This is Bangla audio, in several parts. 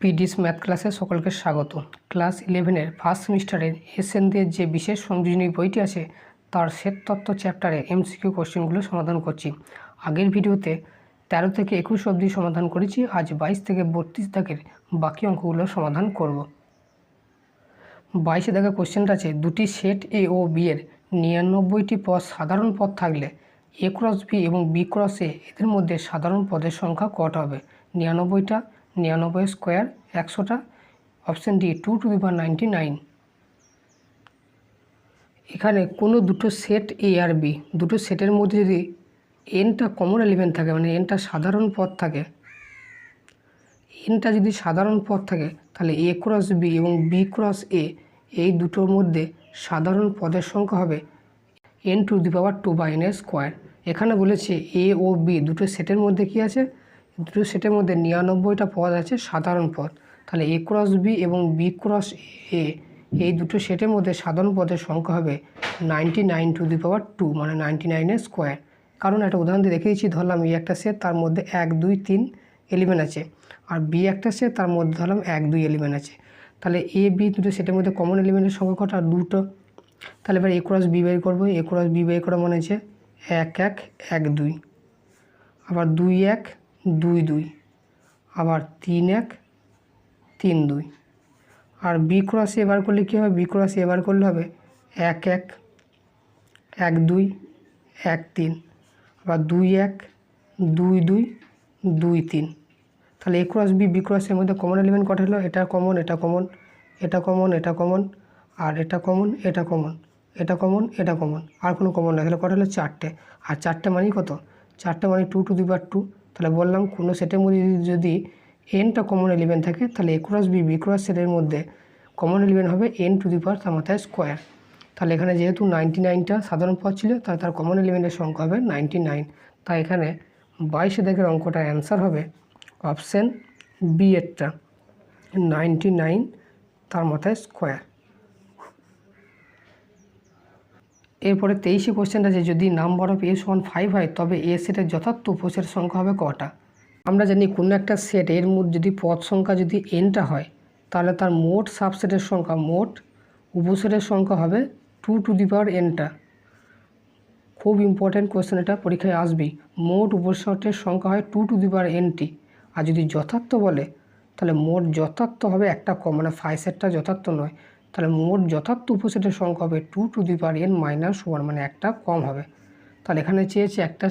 পিডিস ম্যাথ ক্লাসে সকলকে স্বাগত। ক্লাস 11-এর ফার্স্ট সেমিস্টারের এসএনদের যে বিশেষ সংযোজনী বইটি আছে তার সেট তত্ত্ব চ্যাপ্টারে এমসিকিউ কোশ্চেনগুলো সমাধান করছি। আগের ভিডিওতে 13 থেকে 21 অবধি সমাধান করেছি, আজ 22 থেকে 32 দাগের বাকি অঙ্কগুলো সমাধান করব। 22 দাগের কোশ্চেনটা আছে, দুটি সেট এ ও বি এর 99টি পদ সাধারণ পদ থাকলে এ ক্রস বি এবং বি ক্রস এ এদের মধ্যে সাধারণ পদের সংখ্যা কত হবে? 99টা, 99 স্কোয়ার, 100টা। Option D 2 to the power 99। এখানে কোনো দুটো সেট এ আর বি, দুটো সেটের মধ্যে যদি এনটা কমন এলিমেন্ট থাকে, মানে এনটা সাধারণ পদ থাকে, এনটা যদি সাধারণ পদ থাকে তাহলে এ ক্রস বি এবং বি ক্রস এ এই দুটোর মধ্যে সাধারণ পদের সংখ্যা হবে এন টু দি পাওয়ার 2 বা এন স্কোয়ার। এখানে বলেছে এ ও বি দুটো সেটের মধ্যে কি আছে, দুটো সেটের মধ্যে 99টা পদ আছে সাধারণ পদ। তাহলে এ ক্রস বি এবং বি ক্রস এ এই দুটো সেটের মধ্যে সাধারণ পদের সংখ্যা হবে 99 টু দি পাওয়ার 2 মানে 99 স্কোয়ার। কারণ একটা উদাহরণ দিয়ে দেখিয়ে দিচ্ছি, ধরলাম এই একটা সেট, তার মধ্যে 1 2 3 এলিমেন্ট আছে, আর বি একটা সেট, তার মধ্যে ধরলাম 1 2 এলিমেন্ট আছে। তাহলে এ বি দুটো সেটের মধ্যে কমন এলিমেন্টের সংখ্যা কটা? দুটো। তাহলে এবার এ ক্রস বি বের করবো। এ ক্রস বি বের করা মানে হচ্ছে 1 1 1 2, আবার 2 1 2 2, আবার 3 1 3 2। আর বি ক্রস এ বার করলে কী হবে? বি ক্রস এ বার করলে হবে 1 1 1 2 1 3, আবার 2 1 2 2 2 3। তাহলে এ ক্রস বি বি ক্রসের মধ্যে কমন এলিমেন্ট কটা হলো? এটা কমন, এটা কমন, এটা কমন, এটা কমন, আর এটা কমন, এটা কমন, এটা কমন, এটা কমন, আর কোনো কমন না। তাহলে কটা হলো? 4টে। আর 4টে মানেই কত? 4টে মানে 2 টু দি পাওয়ার 2। তাহলে বললাম কোনো সেটের মধ্যে যদি এনটা কমন এলিমেন্ট থাকে তাহলে এ ক্রস বি বি ক্রস সেটের মধ্যে কমন এলিমেন্ট হবে এন টু দি পাওয়ার তার মাথায় স্কোয়ার। তাহলে এখানে যেহেতু 99টা সাধারণ পদ ছিল, তাই তার কমন এলিমেন্টের সংখ্যা হবে 99। তাই এখানে 22 দাগের অঙ্কটা অ্যান্সার হবে অপশান বি এরটা, 99 তার মাথায় স্কোয়ার। এরপরে 23 কোশ্চেনটা আছে, যদি নাম্বার অফ এ সমান 5 হয় তবে এ সেটের যথার্থ উপসেট সংখ্যা হবে কটা? আমরা জানি কোনো একটা সেট এর মধ্যে যদি পদ সংখ্যা যদি এনটা হয় তাহলে তার মোট সাবসেটের সংখ্যা, মোট উপসেটের সংখ্যা হবে 2 টু দি পাওয়ার এনটা। খুব ইম্পর্ট্যান্ট কোশ্চেন, এটা পরীক্ষায় আসবেই। মোট উপসেটের সংখ্যা হয় 2 টু দি পাওয়ার এনটি। আর যদি যথার্থ বলে তাহলে মোট যথার্থ হবে একটা কম, মানে 5 সেটটা যথার্থ নয়। তাহলে মোট যথার্থ উপসেটের সংখ্যা হবে 2 to the power N minus 1, মানে একটা কম হবে। তাহলে এখানে চেয়েছে একটা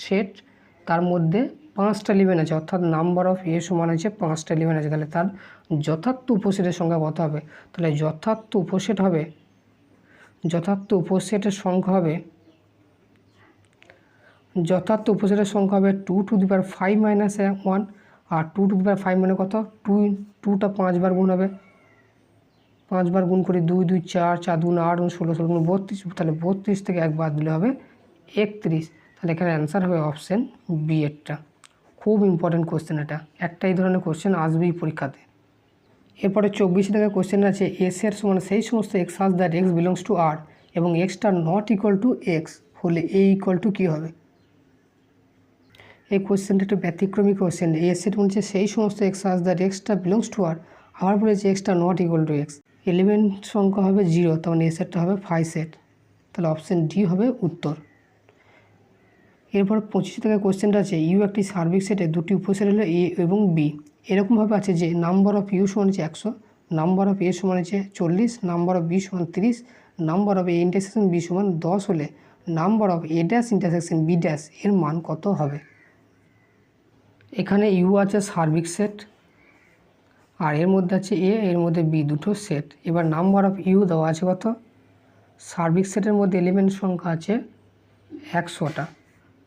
সেট, তার মধ্যে 5টা এলিমেন্ট আছে, অর্থাৎ নাম্বার অফ এ সমান আছে 5টা এলিমেন্ট আছে। তাহলে তার যথার্থ উপসেটের সংখ্যা কত হবে? তাহলে যথার্থ উপসেট হবে, যথার্থ উপসেটের সংখ্যা হবে, যথার্থ উপসেটের সংখ্যা হবে 2 টু দি পাওয়ার 5 মাইনাস 1। আর 2 টু দি পাওয়ার 5 মানে কত? 2টা 5 বার গুণ হবে, 5 বার গুণ করে 2 2 4, 4 2 8, 16, 16 32। তাহলে 32 থেকে 1 বাদ দিলে হবে 31। তাহলে এখানে অ্যান্সার হবে অপশান বি এরটা। খুব ইম্পর্ট্যান্ট কোশ্চেন এটা, একটা এই ধরনের কোশ্চেন আসবেই পরীক্ষাতে। এরপরে 24 টাকা কোশ্চেন আছে, এস এর সমান সেই সমস্ত x such that X belongs to R এবং এক্সটা নট ইকুয়াল টু এক্স হলে এ ইকুয়াল টু কী হবে? এই কোশ্চেনটা একটু ব্যতিক্রমী কোশ্চেন। এস এর বলছে সেই সমস্ত এক্স সাজ দ্যাট এক্সটা বিলংস টু আর, আবার বলেছে এক্সটা not equal to X. Element সংখ্যা হবে 0, তখন এ সেটটা হবে 5 সেট। তাহলে অপশান ডি হবে উত্তর। এরপর 25 টাকা কোশ্চেনটা আছে, ইউ একটি সার্বিক সেটে দুটি উপসেট হলো এ এবং বি। এরকমভাবে আছে যে নাম্বার অফ ইউ সমান হচ্ছে 100, নাম্বার অফ এ সমান হচ্ছে 40, নাম্বার অফ বি সমান 30, number of A intersection B সমান 10 হলে number of A dash intersection B dash এর মান কত হবে? এখানে ইউ আছে সার্বিক সেট, আর এর মধ্যে আছে এ, এর মধ্যে বি, দুটো সেট। এবার নাম্বার অফ ইউ দেওয়া আছে কত? সার্বিক সেটের মধ্যে এলিমেন্ট সংখ্যা আছে 100টা।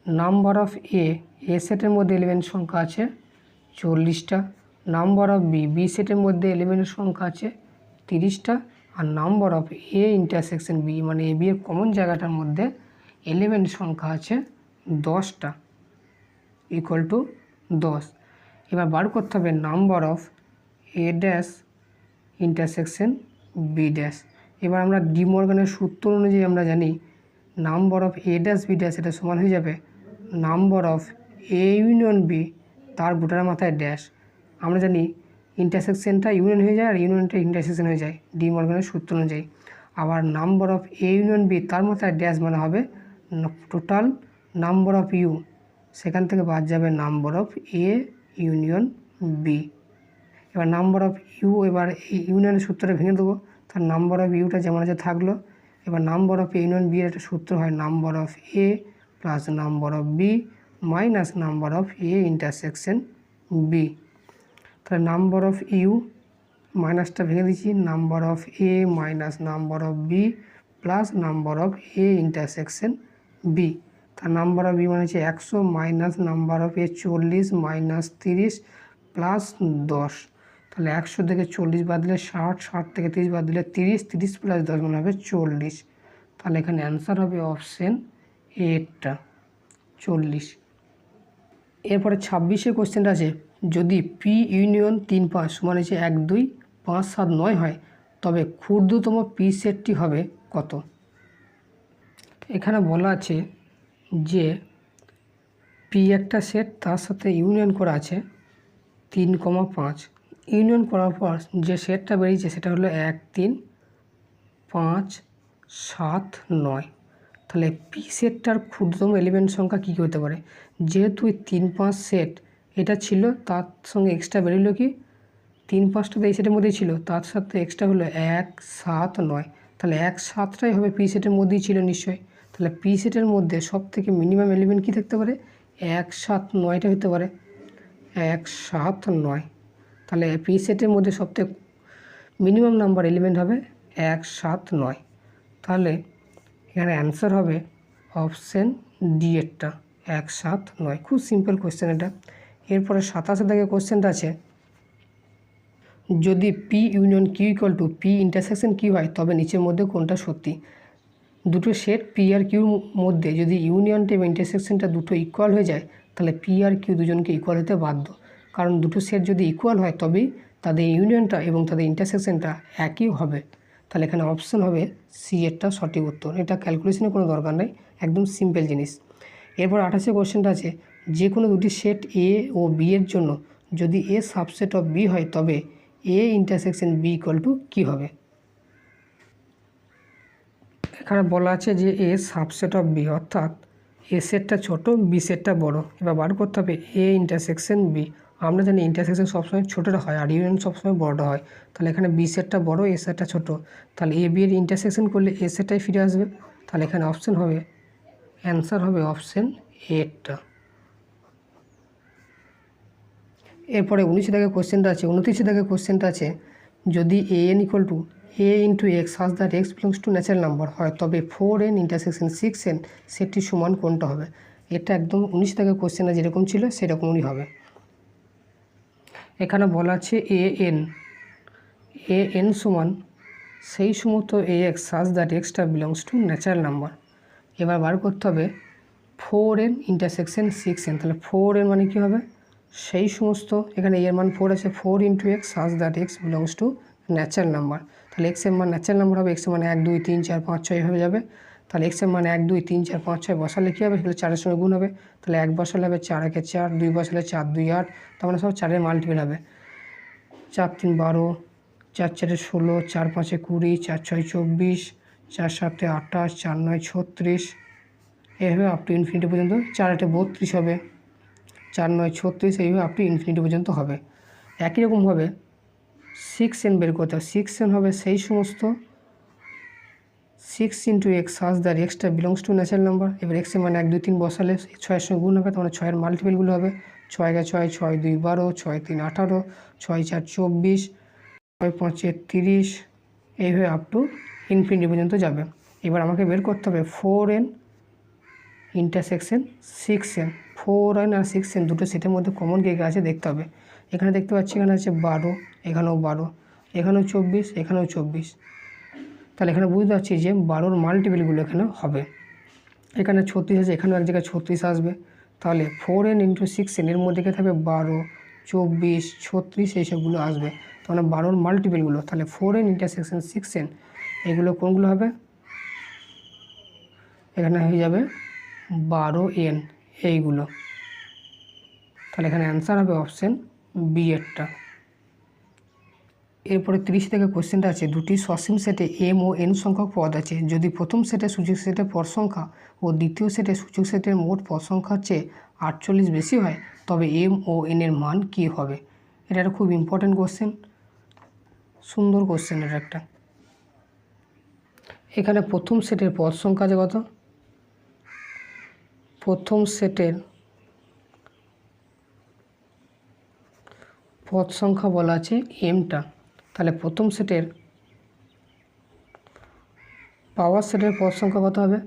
নাম্বার অফ এ, এ সেটের মধ্যে এলিমেন্ট সংখ্যা আছে 40টা। নাম্বার অফ বি, বি সেটের মধ্যে এলিমেন্টের সংখ্যা আছে 30টা। আর number of A intersection B, মানে এ বি এর কমন জায়গাটার মধ্যে এলিমেন্ট সংখ্যা আছে 10টা, ইকুয়াল টু 10। এবার বার করতে হবে number of A dash intersection B dash. এবার আমরা ডি মর্গানের সূত্র অনুযায়ী আমরা জানি number of A dash B dash এটা সমান হয়ে যাবে number of A union B তার গোটার মাথায় ড্যাশ। আমরা জানি ইন্টারসেকশনটা ইউনিয়ন হয়ে যায় আর ইউনিয়নটা ইন্টারসেকশন হয়ে যায় ডি মর্গানের সূত্র অনুযায়ী। আবার number of A union B তার মাথায় ড্যাশ মানে হবে টোটাল নাম্বার অফ ইউ, সেখান থেকে বাদ যাবে number of A union B. এবার নাম্বার অফ ইউ, এবার এই ইউনিয়নের সূত্রটা ভেঙে দেবো, তার নাম্বার অফ ইউটা যেমন আছে থাকলো। এবার number of A union B এর একটা সূত্র হয় number of A plus number of B minus number of A intersection B. তাহলে নাম্বার অফ ইউ মাইনাসটা ভেঙে দিচ্ছি, number of A minus number of B plus number of A intersection B. তার নাম্বার অফ বি মানে হচ্ছে 100 minus number of A 40 minus 30 plus 10। তাহলে 100 থেকে 40 বাদ দিলে 60, 60 থেকে 30 বাদ দিলে 30, 30 প্লাস 10 মানে হবে 40। তাহলে এখানে অ্যান্সার হবে অপশন এটা 40। এরপরে 26 কোশ্চেনটা আছে, যদি পি ইউনিয়ন 3, 5 সমান হচ্ছে 1, 2, 5, 7, 9 হয় তবে ক্ষুদ্রতম পি সেটটি হবে কত? এখানে বলা আছে যে পি একটা সেট, তার সাথে ইউনিয়ন করা আছে 3, 5। ইউনিয়ন করার পর যে সেটটা বেরিয়েছে সেটা হলো 1, 3, 5, 7, 9। তাহলে পি সেটটার ক্ষুদ্রতম এলিমেন্ট সংখ্যা কী হতে পারে? যেহেতু 3, 5 সেট এটা ছিল, তার সঙ্গে এক্সট্রা বেরোলো কি 3, 5টা তো এই সেটের মধ্যেই ছিল, তার সাথে এক্সট্রা হলো 1, 7, 9। তাহলে 1, 7টাই হবে পি সেটের মধ্যেই ছিল নিশ্চয়ই। তাহলে পি সেটের মধ্যে সব থেকে মিনিমাম এলিমেন্ট কী থাকতে পারে? 1, 7, 9টা হতে পারে, 1, 7, 9। তাহলে পি সেটের মধ্যে সবথেকে মিনিমাম নাম্বার এলিমেন্ট হবে 1, 7, 9। তাহলে এখানে অ্যান্সার হবে অপশন ডি এরটা 1, 7, 9। খুব সিম্পল কোশ্চেন এটা। এরপরে 27 দাগে কোশ্চেনটা আছে, যদি P union Q equal to P intersection Q হয় তবে নিচের মধ্যে কোনটা সত্যি? দুটো সেট পি আর কিউর মধ্যে যদি ইউনিয়নটা এবং ইন্টারসেকশনটা দুটো ইকুয়াল হয়ে যায় তাহলে পি আর কিউ দুজনকে ইকুয়াল হতে বাধ্য। কারণ দুটো সেট যদি ইকুয়াল হয় তবেই তাদের ইউনিয়নটা এবং তাদের ইন্টারসেকশনটা একই হবে। তাহলে এখানে অপশন হবে সি এরটা সঠিক উত্তর। এটা ক্যালকুলেশনের কোনো দরকার নেই, একদম সিম্পল জিনিস। এরপর 28 কোশ্চেনটা আছে, যে কোনো দুটি সেট এ ও বি এর জন্য যদি এ সাবসেট অফ বি হয় তবে A intersection B equal to কী হবে? এখানে বলা আছে যে এ সাবসেট অফ বি, অর্থাৎ এ সেটটা ছোটো, বি সেটটা বড়। এবার বার করতে হবে এ ইন্টারসেকশন বি। আমরা জানি ইন্টারসেকশন সবসময় ছোটোটা হয় আর ইউনিয়ন সবসময় বড়টা হয়। তাহলে এখানে বি সেটটা বড়, এ সেটটা ছোটো। তাহলে এ বি এর ইন্টারসেকশন করলে এ সেটটাই ফিরে আসবে। তাহলে এখানে অপশন হবে, অ্যান্সার হবে অপশন এরটা। এরপরে 19 দাগে কোশ্চেনটা আছে, 29 দাগে কোশ্চেনটা আছে, যদি A N equal to A into x such that X belongs to natural number হয় তবে 4n ইন্টারসেকশন 6n সেটটি সমান কোনটা হবে? এটা একদম 19 দাগের কোশ্চেনটা যেরকম ছিল সেরকমই হবে। এখানে বলা আছে এ এন সমান সেই সমস্ত এ এক্স সাজ দ্যাট এক্সটা বিলংস টু ন্যাচারাল নাম্বার। এবার বার করতে হবে 4n ইন্টারসেকশন 6n। তাহলে 4n মানে কী হবে? সেই সমস্ত, এখানে এর মান 4 আছে, 4 into x such that X belongs to natural number. তাহলে এক্সের মান ন্যাচারাল নাম্বার হবে, এক্সের মানে 1, 2, 3, 4, 5, 6 হয়ে যাবে। তাহলে এক্সের মানে 1, 2, 3, 4, 5, 6 বসালে কী হবে? সেগুলো 4-এর সঙ্গে গুণ হবে। তাহলে 1 বসালে হবে 4 একে 4, 2 বসালে 4, 2, 8, তার মানে সব 4-এর মাল্টিপল হবে। 4, 3, 12, 4, 4, 16, 4, 5, 20, 4, 6, 24, 4, 7, 28, 4, 9, 36, এইভাবে আপ টু ইনফিনিটি পর্যন্ত। 4, 8, 32 হবে, 4, 9, 36, এইভাবে আপ টু ইনফিনিটি পর্যন্ত হবে। একই রকমভাবে 6n বের করতে হবে। 6n হবে সেই সমস্ত 6 ইন্টু এক্স সাজ দ্যাট এক্সটা বিলংস টু ন্যাচারাল নাম্বার। এবার এক্সের মানে 1, 2, 3 বসালে 6-এর সঙ্গে গুণ হবে, তার 6-এর মাল্টিপলগুলো হবে। 6 একে 6, 6, 2, 12, 6, 3, 18, 6, 4, 24, 6, 5, 30, এইভাবে আপ টু ইনফিনিটি পর্যন্ত যাবে। এবার আমাকে বের করতে হবে 4n ইন্টারসেকশন 6n। 4n আর 6n দুটো সেটের মধ্যে কমন কে আছে দেখতে হবে। এখানে দেখতে পাচ্ছি এখানে আছে 12, এখানেও 12, এখানেও 24, এখানেও 24। তাহলে এখানে বুঝতে পারছি যে 12-র মাল্টিপলগুলো এখানে হবে। এখানে 36 আছে, এখানেও এক জায়গায় 36 আসবে। তাহলে 4n ইন্টু 6n এর মধ্যে থাকবে 12, 24, 36, এইসবগুলো আসবে। তাহলে 12-র মাল্টিপলগুলো, তাহলে 4n ইন্টারসেকশন 6n এগুলো কোনগুলো হবে? এখানে হয়ে যাবে 12n এইগুলো। তাহলে এখানে অ্যান্সার হবে অপশন বি এরটা। এরপরে 30 থেকে কোশ্চেনটা আছে, দুটি সসীম সেটে m ও n সংখ্যক পদ আছে। যদি প্রথম সেটে সূচক সেটের পদ সংখ্যা ও দ্বিতীয় সেটে সূচক সেটের মোট পদ সংখ্যার চেয়ে 48 বেশি হয়, তবে m ও n এর মান কী হবে? এটা একটা খুব ইম্পর্টেন্ট কোশ্চেন, সুন্দর কোশ্চেন এটা একটা। এখানে প্রথম সেটের পদ সংখ্যা আছে কত? প্রথম সেটের পদ সংখ্যা বলা আছে mটা। তাহলে প্রথম সেটের পাওয়ার সেটের পদ সংখ্যা কত হবে?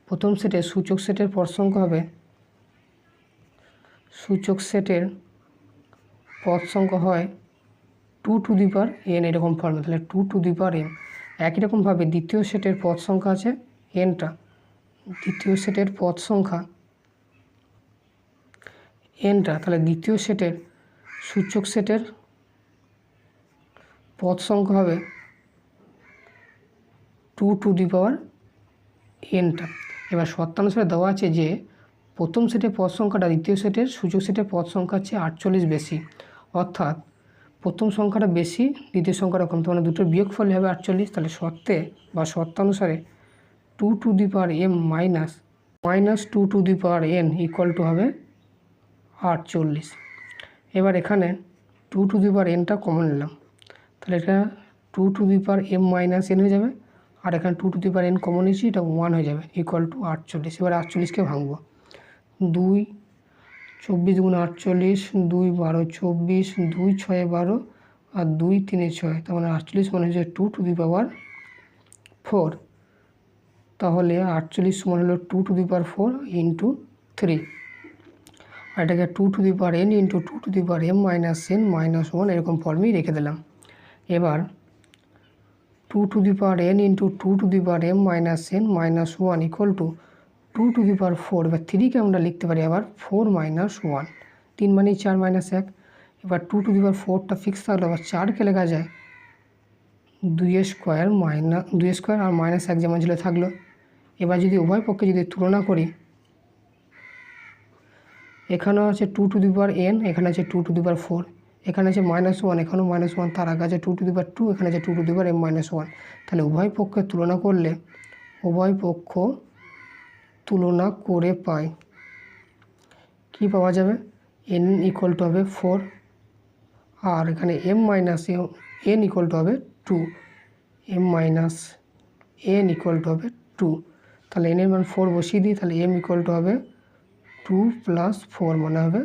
প্রথম সেটের সূচক সেটের পদ সংখ্যা হবে, সূচক সেটের পদ সংখ্যা হয় 2 টু দি পাওয়ার n, এরকম ফর্মে। তাহলে 2 টু দি পাওয়ার n। একই রকমভাবে দ্বিতীয় সেটের পদ সংখ্যা আছে nটা। দ্বিতীয় সেটের পদ সংখ্যা nটা, তাহলে দ্বিতীয় সেটের সূচক সেটের পদ সংখ্যা হবে 2 টু দি পাওয়ার nটা। এবার শর্তানুসারে দেওয়া আছে যে প্রথম সেটের পদ সংখ্যাটা দ্বিতীয় সেটের সূচক সেটের পদ সংখ্যার চেয়ে 48 বেশি, অর্থাৎ প্রথম সংখ্যাটা বেশি, দ্বিতীয় সংখ্যাটা কম, মানে দুটোর বিয়োগফল হবে 48। তাহলে শর্তে বা শর্তানুসারে 2 to the power m minus 2 to the power n equal two হবে 48। এবার এখানে 2 টু দি পাওয়ার nটা কমন নিলাম, তাহলে এটা 2 to the power m minus n হয়ে যাবে, আর এখানে 2 to the power n common নিয়েছি, এটা 1 হয়ে যাবে, ইকুয়াল টু 48। এবার 48কে ভাঙবো, 2 24 গুণ 48, 2 12 24, 2 6 12 আর 2 3 6, তার মানে 48 মানে হচ্ছে 2 টু দি পাওয়ার 4। তাহলে 48 সমান হলো 2 টু দি পাওয়ার 4 ইন্টু 3, আর এটাকে 2 to the power n into 2 to the power m minus n minus 1 এরকম ফর্মেই রেখে দিলাম। এবার 2 to the power n into 2 to the power m minus n minus 1 equal to 2 to the power 4। এবার 3কে আমরা লিখতে পারি আবার 4 মাইনাস 1, 3 মানে 4 মাইনাস 1। এবার 2 টু দি পাওয়ার 4টা ফিক্স থাকলো, আবার 4কে লেখা যায় 2 স্কোয়ার আর মাইনাস 1 যেমন ছিল থাকলো। এবার যদি উভয় পক্ষে যদি তুলনা করি, এখানেও আছে 2 টু দি পাওয়ার n, এখানে আছে 2 টু দি পাওয়ার 4, এখানে আছে মাইনাস 1, এখানেও মাইনাস 1, তার আগে আছে 2 টু দি পাওয়ার 2, এখানে আছে 2 to the power m minus 1। তাহলে উভয় পক্ষে তুলনা করলে, উভয় পক্ষ তুলনা করে পাই কি পাওয়া যাবে? n ইকুয়াল টু হবে 4, আর এখানে m minus n equal two হবে 2, m minus n equal two হবে 2। তাহলে n এর মান 4 বসিয়ে দিই, তাহলে m ইকুয়াল টু হবে 2 প্লাস 4 মানে হবে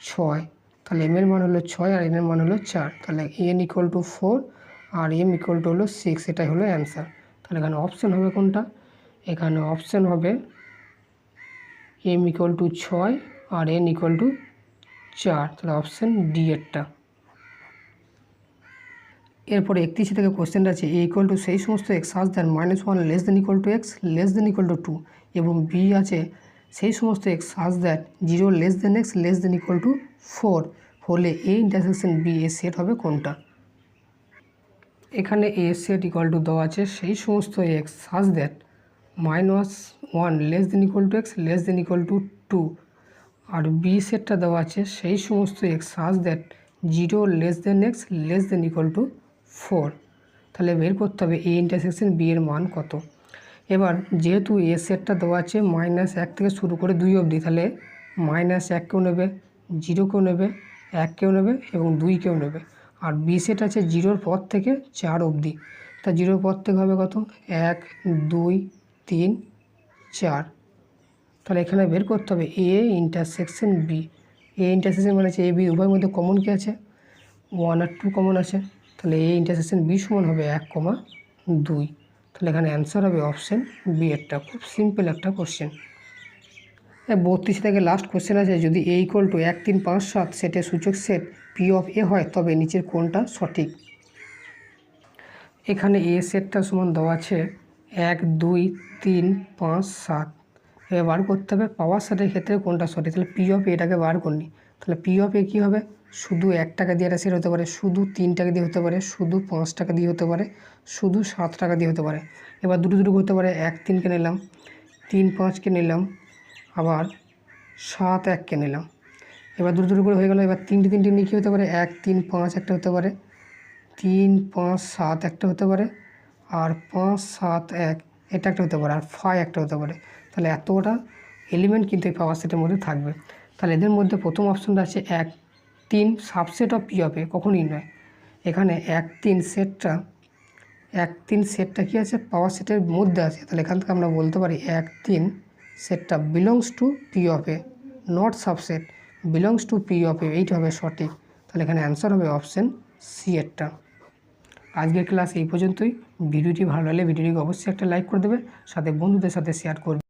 6। তাহলে m এর মান হলো 6 আর n এর মান হলো 4, তাহলে n ইকুয়াল টু 4 আর m ইকুয়াল টু হলো 6, এটাই হলো অ্যান্সার। তাহলে এখানে অপশান হবে কোনটা? এখানে অপশান হবে m ইকুয়াল টু 6 আর n ইকুয়াল টু 4, তাহলে অপশান ডি এরটা। এরপরে 31 থেকে কোশ্চেনটা আছে, a ইকুয়াল টু সেই সমস্ত x such that -1 less than equal to x less than equal to 2, এবং বি আছে সেই সমস্ত x such that 0 less than x less than equal to 4 হলে a ইন্টারসেকশন বি এর সেট হবে কোনটা? এখানে a সেট ইকুয়াল টু দেওয়া আছে সেই সমস্ত x such that -1 less than equal to x less than equal to 2, আর বি সেটটা দেওয়া আছে সেই সমস্ত x such that 0 less than x less than equal to 4। তাহলে বের করতে হবে a ইন্টারসেকশন বি এর মান কত। এবার যেহেতু এ সেটটা দেওয়া আছে -1 থেকে শুরু করে 2 অবধি, তাহলে -1কেও নেবে, 0কেও নেবে, 1কেও নেবে এবং 2কেও নেবে। আর বি সেট আছে 0 পর থেকে 4 অবধি, তা 0 পর থেকে হবে কত? 1 2 3 4। তাহলে এখানে বের করতে হবে A intersection B. A intersection মানে হচ্ছে এ বি উভয়ের মধ্যে কমন কি আছে? 1 আর 2 কমন আছে, তাহলে এ ইন্টারসেকশন বি সমান হবে 1,2। তাহলে এখানে অ্যান্সার হবে অপশান বি এরটা। খুব সিম্পল একটা কোশ্চেন। 32 থেকে লাস্ট কোশ্চেন আছে, যদি এ ইকুয়াল টু 1 3 5 7 সেটের সূচক সেট পি অফ এ হয় তবে নিচের কোনটা সঠিক? এখানে এ সেটটা সমান দেওয়া আছে 1 2 3 5 7। এবার বার করতে হবে পাওয়ার সেটের ক্ষেত্রে কোনটা সঠিক। তাহলে পি অফ এটাকে বার করনি, তাহলে পি অফ এ কী হবে? শুধু 1 টাকা দিয়ে একটা সেট হতে পারে, শুধু 3 টাকা দিয়ে হতে পারে, শুধু 5 টাকা দিয়ে হতে পারে, শুধু 7 টাকা দিয়ে হতে পারে। এবার দুটো দুটো হতে পারে, 1 3কে নিলাম, 3 5কে নিলাম, আবার 7 1কে নিলাম। এবার দুটো দুটো করে হয়ে গেল। এবার তিনটে নিয়ে কী হতে পারে? 1 3 5 একটা হতে পারে, 3, 5, 7 একটা হতে পারে, আর 5, 7, 1 এটা একটা হতে পারে, আর 5 একটা হতে পারে। তাহলে এতটা এলিমেন্ট কিন্তু এই পাওয়ার সেটের মধ্যে থাকবে। তাহলে এদের মধ্যে প্রথম অপশনটা আছে 1, 3 সাবসেট অফ পি অফ এ, কখনই নয়। এখানে 1, 3 সেটটা কী আছে, পাওয়ার সেটের মধ্যে আছে। তাহলে এখান থেকে আমরা বলতে পারি 1, 3 সেটটা belongs to P of A, not subset, belongs to P of A, এইটা হবে সঠিক। তাহলে এখানে অ্যান্সার হবে অপশন সি এরটা। আজকের ক্লাস এই পর্যন্তই। ভিডিওটি ভালো লাগলে ভিডিওটিকে অবশ্যই একটা লাইক করে দেবে, সাথে বন্ধুদের সাথে শেয়ার করবে।